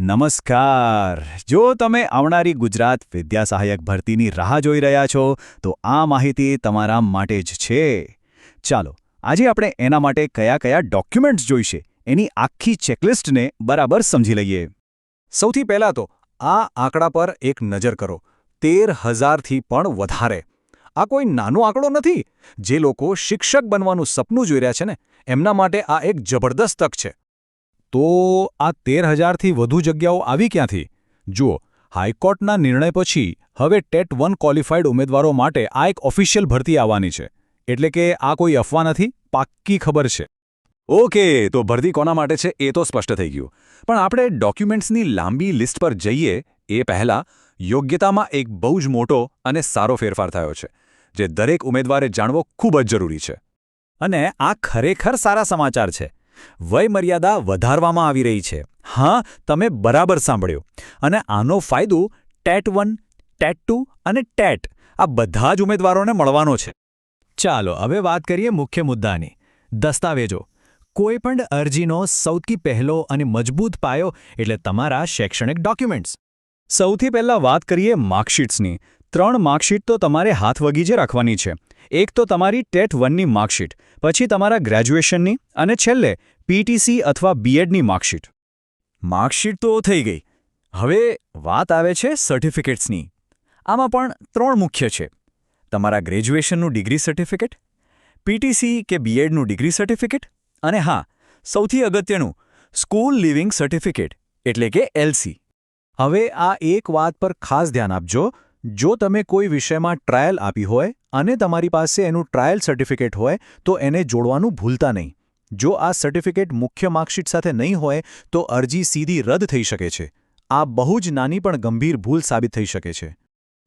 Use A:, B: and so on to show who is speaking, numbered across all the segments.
A: નમસ્કાર. જો તમે આવનારી ગુજરાત વિદ્યા સહાયક ભરતીની રાહ જોઈ રહ્યા છો તો આ માહિતી તમારા માટે જ છે. ચાલો આજે આપણે એના માટે કયા કયા ડોક્યુમેન્ટ્સ જોઈશે એની આખી ચેકલિસ્ટને બરાબર સમજી લઈએ. સૌથી પહેલાં તો આ આંકડા પર એક નજર કરો. 13,000થી પણ વધારે. આ કોઈ નાનો આંકડો નથી. જે લોકો શિક્ષક બનવાનું સપનું જોઈ રહ્યા છે ને એમના માટે આ એક જબરદસ્ત તક છે. તો આ 13,000થી વધુ જગ્યાઓ આવી ક્યાંથી? જુઓ, હાઈકોર્ટના નિર્ણય પછી હવે ટેટ 1 ક્વોલિફાઈડ ઉમેદવારો માટે આ એક ઓફિશિયલ ભરતી આવવાની છે. એટલે કે આ કોઈ અફવા નથી, પાક્કી ખબર છે. ઓકે, તો ભરતી કોના માટે છે એ તો સ્પષ્ટ થઈ ગયું. પણ આપણે ડોક્યુમેન્ટ્સની લાંબી લિસ્ટ પર જઈએ એ પહેલાં યોગ્યતામાં એક બહુ જ મોટો અને સારો ફેરફાર થયો છે, જે દરેક ઉમેદવારે જાણવો ખૂબ જ જરૂરી છે. અને આ ખરેખર સારા સમાચાર છે. વયમર્યાદા વધારવામાં આવી રહી છે. હા, તમે બરાબર સાંભળ્યું. અને આનો ફાયદો ટેટ 1, ટેટ 2 અને ટેટ આ બધા જ ઉમેદવારોને મળવાનો છે. ચાલો હવે વાત કરીએ મુખ્ય મુદ્દાની. દસ્તાવેજો. કોઈપણ અરજીનો સૌથી પહેલો અને મજબૂત પાયો એટલે તમારા શૈક્ષણિક ડોક્યુમેન્ટ્સ. સૌથી પહેલાં વાત કરીએ માર્કશીટ્સની. 3 માર્કશીટ તો તમારે હાથ વગીજે રાખવાની છે. એક તો તમારી ટેટ 1ની માર્કશીટ, પછી તમારા ગ્રેજ્યુએશનની અને છેલ્લે પીટીસી અથવા બીએડની માર્કશીટ. માર્કશીટ તો થઈ ગઈ. હવે વાત આવે છે સર્ટિફિકેટ્સની. આમાં પણ 3 મુખ્ય છે. તમારા ગ્રેજ્યુએશનનું ડિગ્રી સર્ટિફિકેટ, પીટીસી કે બીએડનું ડિગ્રી સર્ટિફિકેટ અને હા, સૌથી અગત્યનું સ્કૂલ લિવિંગ સર્ટિફિકેટ એટલે કે એલસી. હવે આ એક વાત પર ખાસ ધ્યાન આપજો. જો તમે કોઈ વિષયમાં ટ્રાયલ આપી હોય અને તમારી પાસે એનું ટ્રાયલ સર્ટિફિકેટ હોય તો એને જોડવાનું ભૂલતા નહીં. જો આ સર્ટિફિકેટ મુખ્ય માર્કશીટ સાથે નહીં હોય તો અરજી સીધી રદ થઈ શકે છે. આ બહુ જ નાની પણ ગંભીર ભૂલ સાબિત થઈ શકે છે.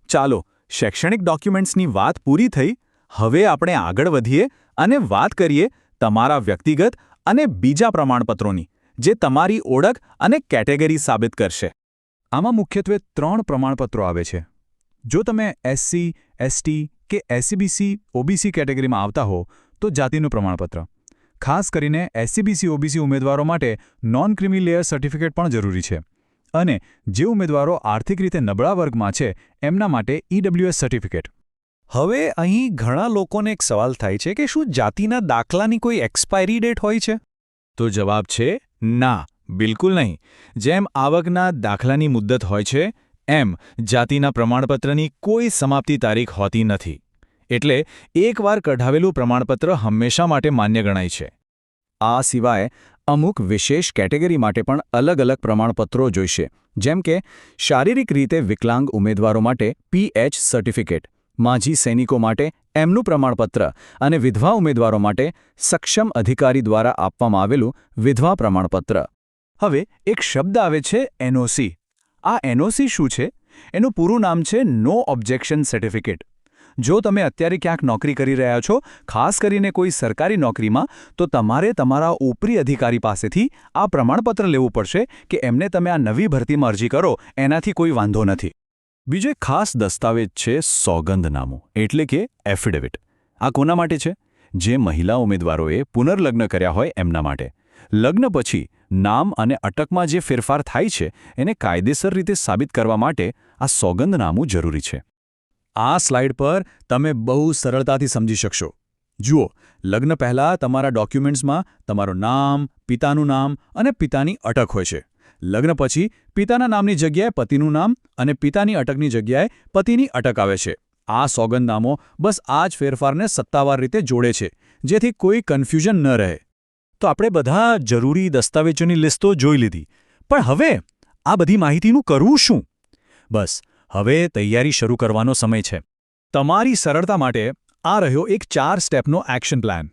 A: ચાલો, શૈક્ષણિક ડોક્યુમેન્ટ્સની વાત પૂરી થઈ. હવે આપણે આગળ વધીએ અને વાત કરીએ તમારા વ્યક્તિગત અને બીજા પ્રમાણપત્રોની, જે તમારી ઓળખ અને કેટેગરી સાબિત કરશે. આમાં મુખ્યત્વે 3 પ્રમાણપત્રો આવે છે. જો તમે એસસી, એસટી કે એસસીબીસી, ઓબીસી કેટેગરીમાં આવતા હો તો જાતિનું પ્રમાણપત્ર. ખાસ કરીને એસસીબીસી, ઓબીસી ઉમેદવારો માટે નોન ક્રિમી લેયર સર્ટિફિકેટ પણ જરૂરી છે. અને જે ઉમેદવારો આર્થિક રીતે નબળા વર્ગમાં છે એમના માટે ઈડબ્લ્યુએસ સર્ટિફિકેટ. હવે અહીં ઘણા લોકોને એક સવાલ થાય છે કે શું જાતિના દાખલાની કોઈ એક્સપાયરી ડેટ હોય છે? તો જવાબ છે ના, બિલકુલ નહીં. જેમ આવકના દાખલાની મુદ્દત હોય છે એમ જાતિના પ્રમાણપત્રની કોઈ સમાપ્તિ તારીખ હોતી નથી. એટલે એકવાર કઢાવેલું પ્રમાણપત્ર હંમેશા માટે માન્ય ગણાય છે. આ સિવાય અમુક વિશેષ કેટેગરી માટે પણ અલગ-અલગ પ્રમાણપત્રો જોઈશે. જેમ કે શારીરિક રીતે વિકલાંગ ઉમેદવારો માટે પીએચ સર્ટિફિકેટ, માજી સૈનિકો માટે એમનું પ્રમાણપત્ર અને વિધવા ઉમેદવારો માટે સક્ષમ અધિકારી દ્વારા આપવામાં આવેલું વિધવા પ્રમાણપત્ર. હવે એક શબ્દ આવે છે એનઓસી. આ એનઓસી શું છે? એનું પૂરું નામ છે નો ઓબ્જેક્શન સર્ટિફિકેટ. જો તમે અત્યારે ક્યાંક નોકરી કરી રહ્યા છો, ખાસ કરીને કોઈ સરકારી નોકરીમાં, તો તમારે તમારા ઉપરી અધિકારી પાસેથી આ પ્રમાણપત્ર લેવું પડશે કે એમને તમે આ નવી ભરતીમાં અરજી કરો એનાથી કોઈ વાંધો નથી. બીજો એક ખાસ દસ્તાવેજ છે સોગંદનામું એટલે કે એફિડેવિટ. આ કોના માટે છે? જે મહિલા ઉમેદવારોએ પુનર્લગ્ન કર્યા હોય એમના માટે. લગ્ન પછી નામ અને અટકમાં જે ફેરફાર થાય છે એને કાયદેસર રીતે સાબિત કરવા માટે આ સોગંદનામું જરૂરી છે. આ સ્લાઇડ પર તમે બહુ સરળતાથી સમજી શકશો. જુઓ, લગ્ન પહેલાં તમારા ડોક્યુમેન્ટ્સમાં તમારું નામ, પિતાનું નામ અને પિતાની અટક હોય છે. લગ્ન પછી પિતાના નામની જગ્યાએ પતિનું નામ અને પિતાની અટકની જગ્યાએ પતિની અટક આવે છે. આ સોગંદનામો બસ આ જ ફેરફારને સત્તાવાર રીતે જોડે છે, જેથી કોઈ કન્ફ્યુઝન ન રહે. તો આપણે બધા જરૂરી દસ્તાવેજોની લિસ્ટો જોઈ લીધી. પણ હવે આ બધી માહિતીનું કરવું શું? બસ હવે તૈયારી શરૂ કરવાનો સમય છે. તમારી સરળતા માટે આ રહ્યો એક 4 સ્ટેપનો એક્શન પ્લાન.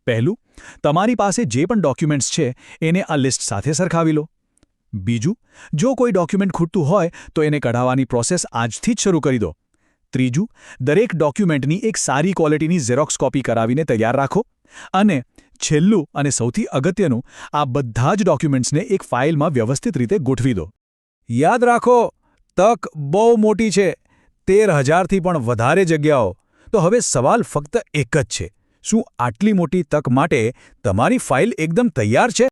A: પહેલું, તમારી પાસે જે પણ ડોક્યુમેન્ટ્સ છે એને આ લિસ્ટ સાથે સરખાવી લો. બીજું, જો કોઈ ડોક્યુમેન્ટ ખૂટતું હોય તો એને કઢાવવાની પ્રોસેસ આજથી જ શરૂ કરી દો. ત્રીજું, દરેક ડોક્યુમેન્ટની એક સારી ક્વોલિટીની ઝેરોક્સ કોપી કરાવીને તૈયાર રાખો. અને છેલ્લું અને સૌથી અગત્યનું, આ બધા જ ડોક્યુમેન્ટ્સને એક ફાઇલમાં વ્યવસ્થિત રીતે ગોઠવી દો. યાદ રાખો, તક બહુ મોટી છે. 13,000થી પણ વધારે જગ્યાઓ. તો હવે સવાલ ફક્ત એક જ છે. શું આટલી મોટી તક માટે તમારી ફાઇલ એકદમ તૈયાર છે?